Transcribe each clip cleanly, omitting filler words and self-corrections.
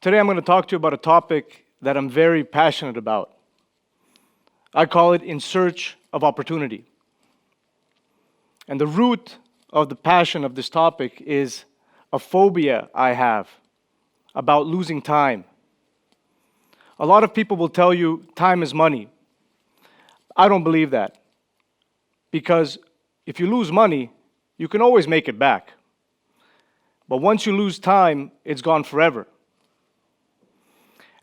Today I'm going to talk to you about a topic that I'm very passionate about. I call it In Search of Opportunity. And the root of the passion of this topic is a phobia I have about losing time. A lot of people will tell you time is money. I don't believe that. Because if you lose money, you can always make it back. But once you lose time, it's gone forever.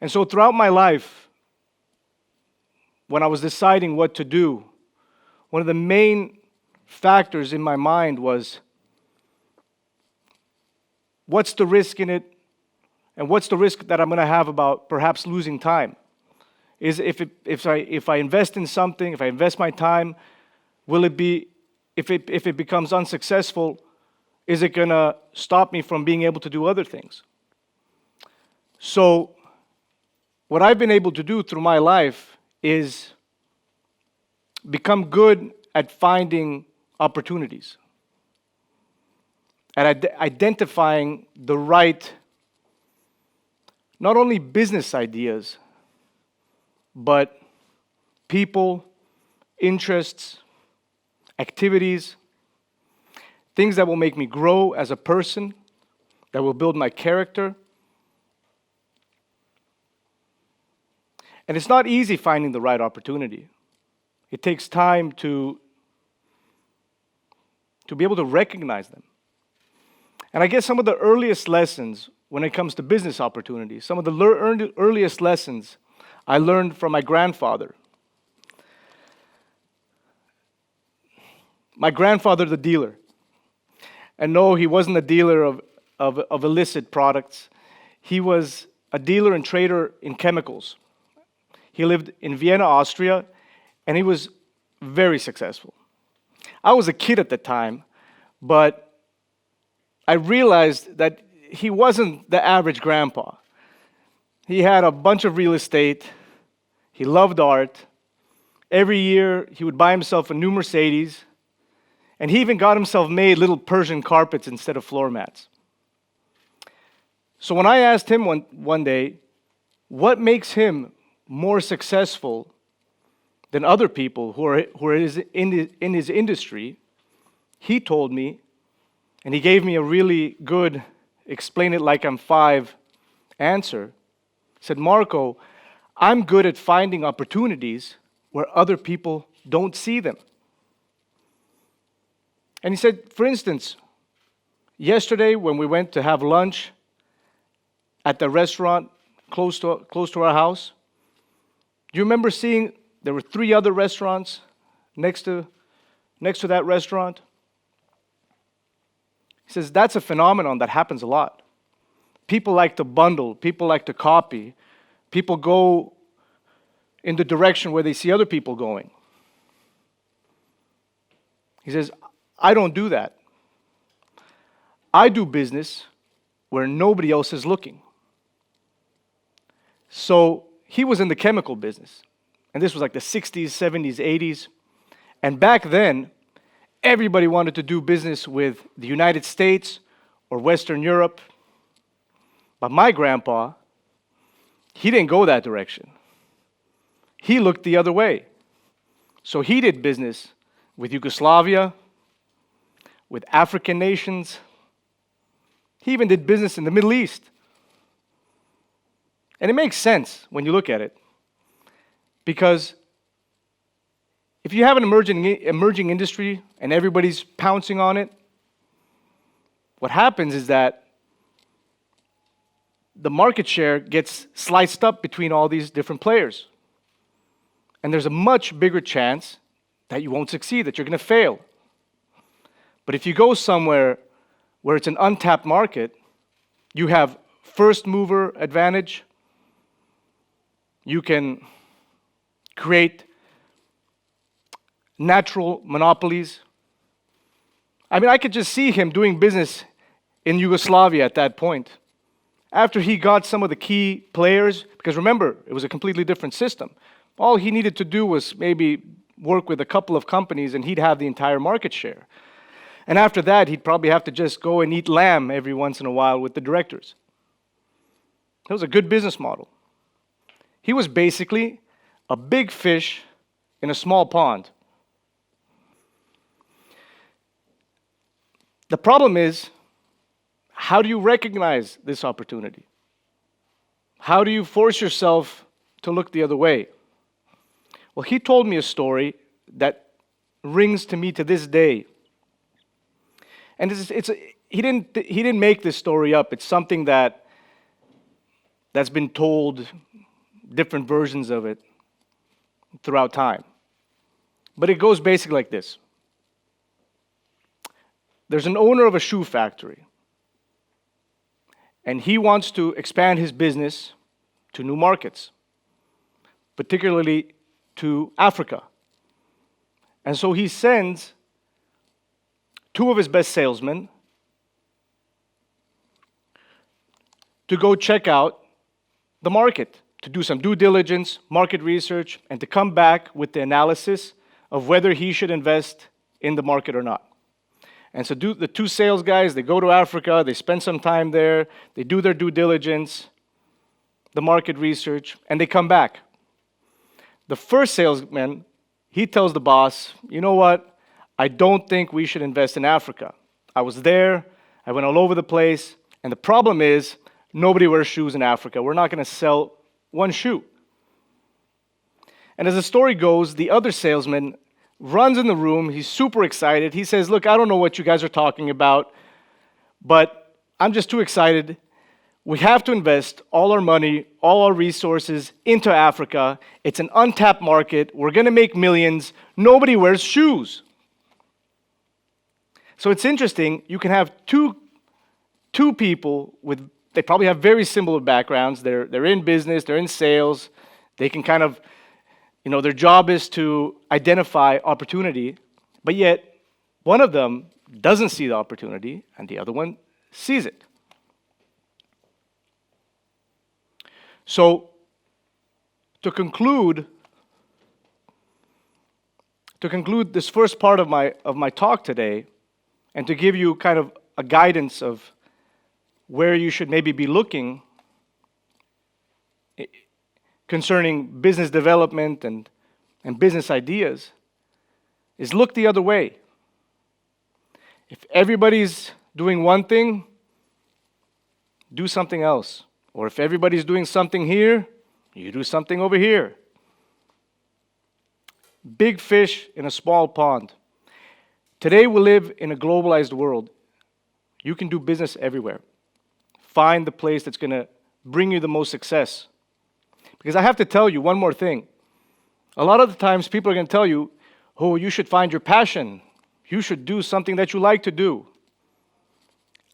And so throughout my life, when I was deciding what to do, one of the main factors in my mind was, what's the risk in it? And what's the risk that I'm going to have about perhaps losing time? Is if I invest in something, if I invest my time, will it be, if it becomes unsuccessful, is it going to stop me from being able to do other things? So what I've been able to do through my life is become good at finding opportunities, at identifying the right, not only business ideas, but people, interests, activities, things that will make me grow as a person, that will build my character. And it's not easy finding the right opportunity. It takes time to be able to recognize them. And I guess some of the earliest lessons when it comes to business opportunities, some of the earliest lessons I learned from my grandfather. My grandfather, the dealer. And no, he wasn't a dealer of illicit products. He was a dealer and trader in chemicals. He lived in Vienna, Austria, and he was very successful. I was a kid at the time, but I realized that he wasn't the average grandpa. He had a bunch of real estate. He loved art. Every year, he would buy himself a new Mercedes, and he even got himself made little Persian carpets instead of floor mats. So when I asked him one day, what makes him more successful than other people who are in his industry, he told me, and he gave me a really good, explain it like I'm five answer. He said, Marko, I'm good at finding opportunities where other people don't see them. And he said, for instance, yesterday when we went to have lunch at the restaurant close to our house, do you remember seeing there were 3 other restaurants next to that restaurant? He says, that's a phenomenon that happens a lot. People like to bundle, people like to copy, people go in the direction where they see other people going. He says, I don't do that. I do business where nobody else is looking. So he was in the chemical business. And this was like the 60s, 70s, 80s. And back then, everybody wanted to do business with the United States or Western Europe. But my grandpa, he didn't go that direction. He looked the other way. So he did business with Yugoslavia, with African nations. He even did business in the Middle East. And it makes sense when you look at it. Because if you have an emerging industry and everybody's pouncing on it, what happens is that the market share gets sliced up between all these different players. And there's a much bigger chance that you won't succeed, that you're going to fail. But if you go somewhere where it's an untapped market, you have first mover advantage. You can create natural monopolies. I mean, I could just see him doing business in Yugoslavia at that point. After he got some of the key players, because remember, it was a completely different system. All he needed to do was maybe work with a couple of companies and he'd have the entire market share. And after that, he'd probably have to just go and eat lamb every once in a while with the directors. It was a good business model. He was basically a big fish in a small pond. The problem is, how do you recognize this opportunity? How do you force yourself to look the other way? Well, he told me a story that rings to me to this day. And he didn't make this story up. It's something that's been told, different versions of it throughout time. But it goes basically like this. There's an owner of a shoe factory, and he wants to expand his business to new markets, particularly to Africa. And so he sends two of his best salesmen to go check out the market, to do some due diligence, market research, and to come back with the analysis of whether he should invest in the market or not. And so the two sales guys, they go to Africa, they spend some time there, they do their due diligence, the market research, and they come back. The first salesman, he tells the boss, you know what, I don't think we should invest in Africa. I was there, I went all over the place, and the problem is, nobody wears shoes in Africa. We're not going to sell one shoe. And as the story goes, the other salesman runs in the room. He's super excited. He says, look, I don't know what you guys are talking about, but I'm just too excited. We have to invest all our money, all our resources into Africa. It's an untapped market. We're going to make millions. Nobody wears shoes. So it's interesting. You can have two people with, they probably have very similar backgrounds. They're in business, they're in sales. They can kind of, their job is to identify opportunity, but yet one of them doesn't see the opportunity and the other one sees it. So to conclude this first part of my talk today, and to give you kind of a guidance of where you should maybe be looking concerning business development and business ideas, is look the other way. If everybody's doing one thing, do something else. Or if everybody's doing something here, you do something over here. Big fish in a small pond. Today we live in a globalized world. You can do business everywhere. Find the place that's going to bring you the most success. Because I have to tell you one more thing. A lot of the times people are going to tell you, oh, you should find your passion. You should do something that you like to do.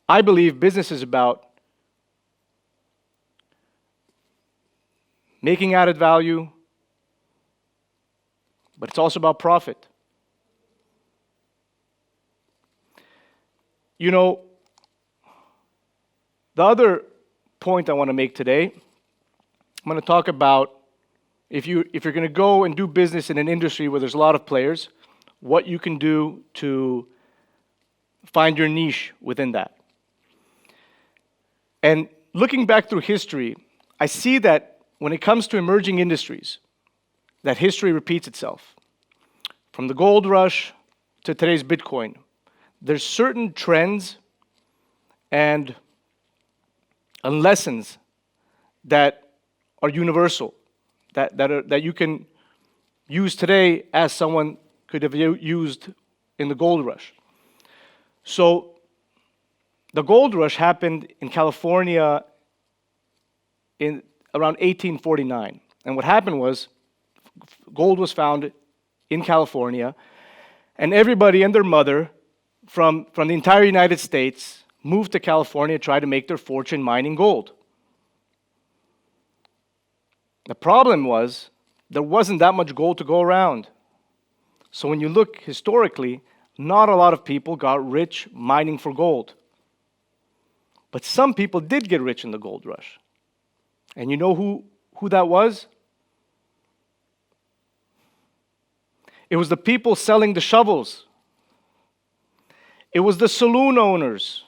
I believe business is about making added value, but it's also about profit. The other point I want to make today, I'm going to talk about if you're going to go and do business in an industry where there's a lot of players, what you can do to find your niche within that. And looking back through history, I see that when it comes to emerging industries, that history repeats itself. From the gold rush to today's Bitcoin, there's certain trends and lessons that are universal, that you can use today as someone could have used in the gold rush. So the gold rush happened in California in around 1849. And what happened was gold was found in California, and everybody and their mother from the entire United States moved to California to try to make their fortune mining gold. The problem was there wasn't that much gold to go around. So when you look historically, not a lot of people got rich mining for gold. But some people did get rich in the gold rush. And you know who that was? It was the people selling the shovels. It was the saloon owners.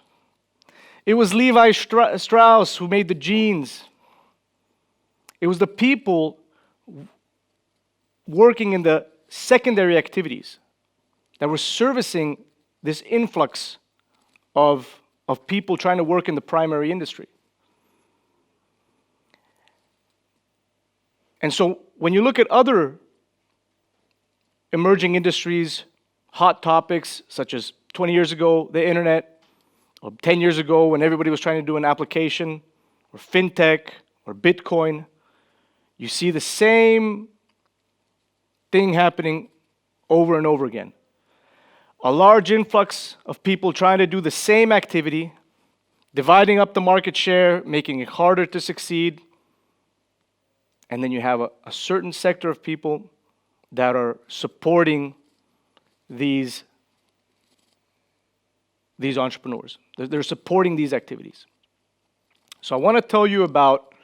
It was Levi Strauss who made the jeans. It was the people working in the secondary activities that were servicing this influx of people trying to work in the primary industry. And so when you look at other emerging industries, hot topics such as 20 years ago, the internet, or 10 years ago when everybody was trying to do an application, or fintech, or Bitcoin, you see the same thing happening over and over again. A large influx of people trying to do the same activity, dividing up the market share, making it harder to succeed. And then you have a certain sector of people that are supporting these entrepreneurs. They're supporting these activities. So I want to tell you about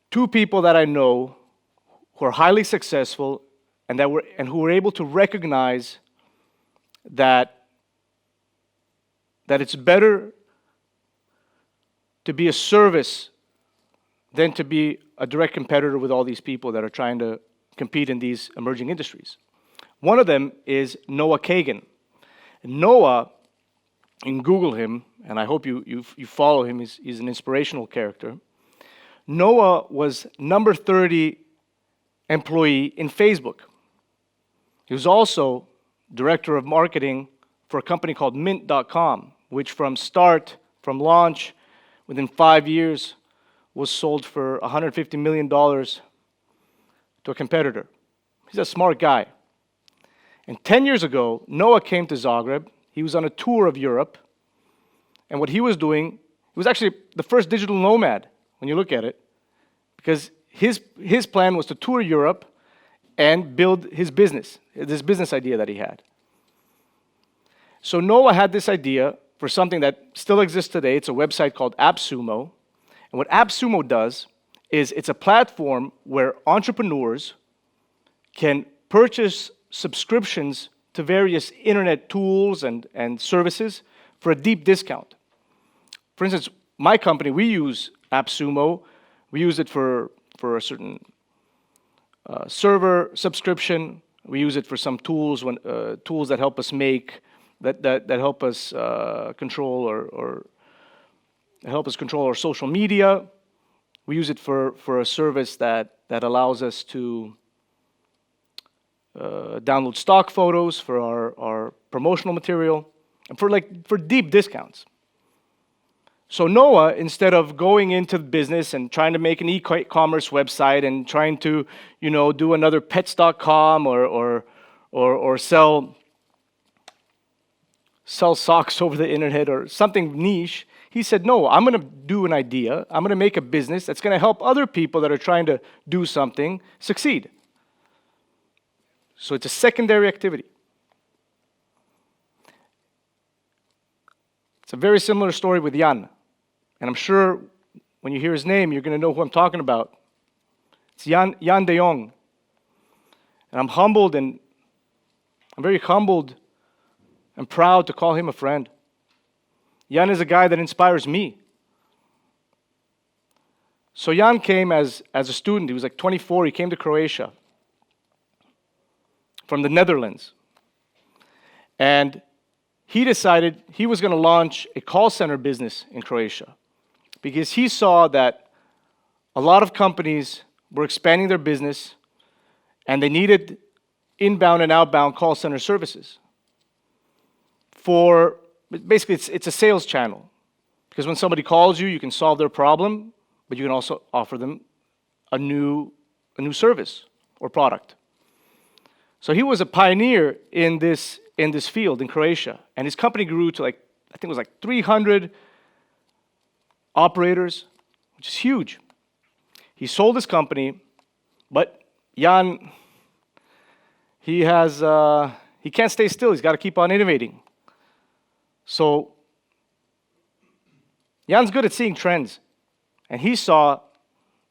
two people that I know who are highly successful and who were able to recognize that it's better to be a service than to be a direct competitor with all these people that are trying to compete in these emerging industries. One of them is Noah Kagan. Noah, you can Google him, and I hope you follow him. He's an inspirational character. Noah was number 30 employee in Facebook. He was also director of marketing for a company called Mint.com, which from launch, within 5 years, was sold for $150 million to a competitor. He's a smart guy. And 10 years ago, Noah came to Zagreb. He was on a tour of Europe. And what he was doing, he was actually the first digital nomad, when you look at it, because his plan was to tour Europe and build his business, this business idea that he had. So Noah had this idea for something that still exists today. It's a website called AppSumo. And what AppSumo does is it's a platform where entrepreneurs can purchase subscriptions to various internet tools and services for a deep discount. For instance, my company, we use AppSumo. We use it for a certain server subscription. We use it for some tools tools that help us that help us control or help us control our social media. We use it for a service that allows us to download stock photos for our promotional material, and for deep discounts. So Noah, instead of going into the business and trying to make an e-commerce website and trying to, do another pets.com or sell socks over the internet or something niche, he said, no, I'm going to do an idea. I'm going to make a business that's going to help other people that are trying to do something succeed. So it's a secondary activity. It's a very similar story with Jan. And I'm sure when you hear his name, you're going to know who I'm talking about. It's Jan de Jong. And I'm very humbled and proud to call him a friend. Jan is a guy that inspires me. So Jan came as a student. He was like 24. He came to Croatia from the Netherlands. And he decided he was going to launch a call center business in Croatia because he saw that a lot of companies were expanding their business and they needed inbound and outbound call center services. Basically, it's a sales channel because when somebody calls you, you can solve their problem, but you can also offer them a new service or product. So he was a pioneer in this field in Croatia, and his company grew to I think it was 300 operators, which is huge. He sold his company, but Jan, he can't stay still. He's got to keep on innovating. So Jan's good at seeing trends, and he saw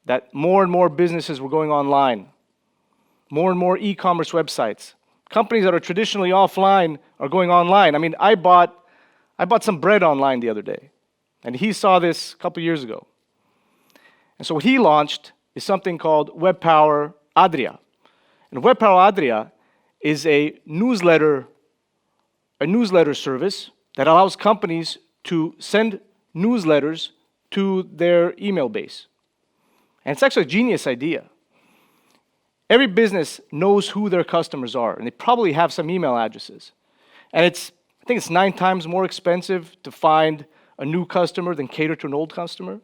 that more and more businesses were going online, more and more e-commerce websites. Companies that are traditionally offline are going online. I mean, I bought some bread online the other day, and he saw this a couple years ago. And so what he launched is something called Web Power Adria. And Web Power Adria is a newsletter service that allows companies to send newsletters to their email base. And it's actually a genius idea. Every business knows who their customers are, and they probably have some email addresses. And I think it's 9 times more expensive to find a new customer than cater to an old customer.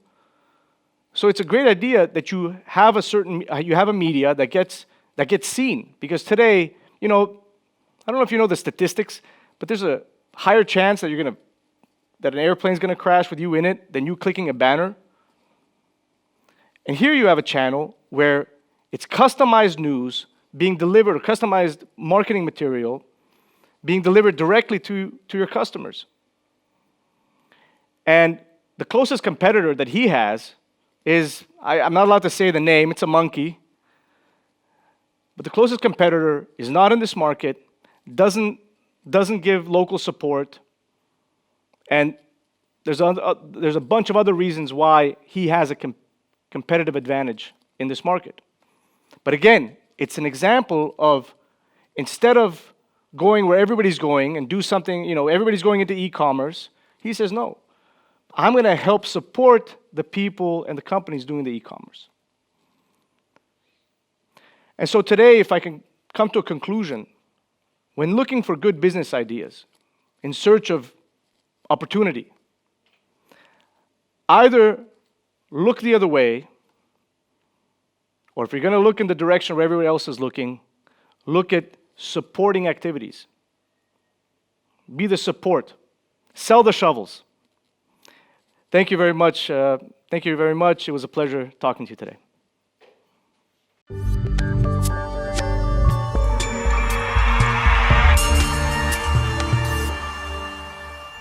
So it's a great idea that you have a media that gets seen. Because today, I don't know if you know the statistics, but there's a higher chance that that an airplane's gonna crash with you in it than you clicking a banner. And here you have a channel where it's customized news being delivered, or customized marketing material being delivered directly to your customers. And the closest competitor that he has is, I'm not allowed to say the name, it's a monkey, but the closest competitor is not in this market, doesn't give local support, and there's a bunch of other reasons why he has a competitive advantage in this market. But again, it's an example of, instead of going where everybody's going and do something, everybody's going into e-commerce, he says, no, I'm going to help support the people and the companies doing the e-commerce. And so today, if I can come to a conclusion, when looking for good business ideas, in search of opportunity, either look the other way, or if you're going to look in the direction where everybody else is looking, look at supporting activities. Be the support. Sell the shovels. Thank you very much. It was a pleasure talking to you today.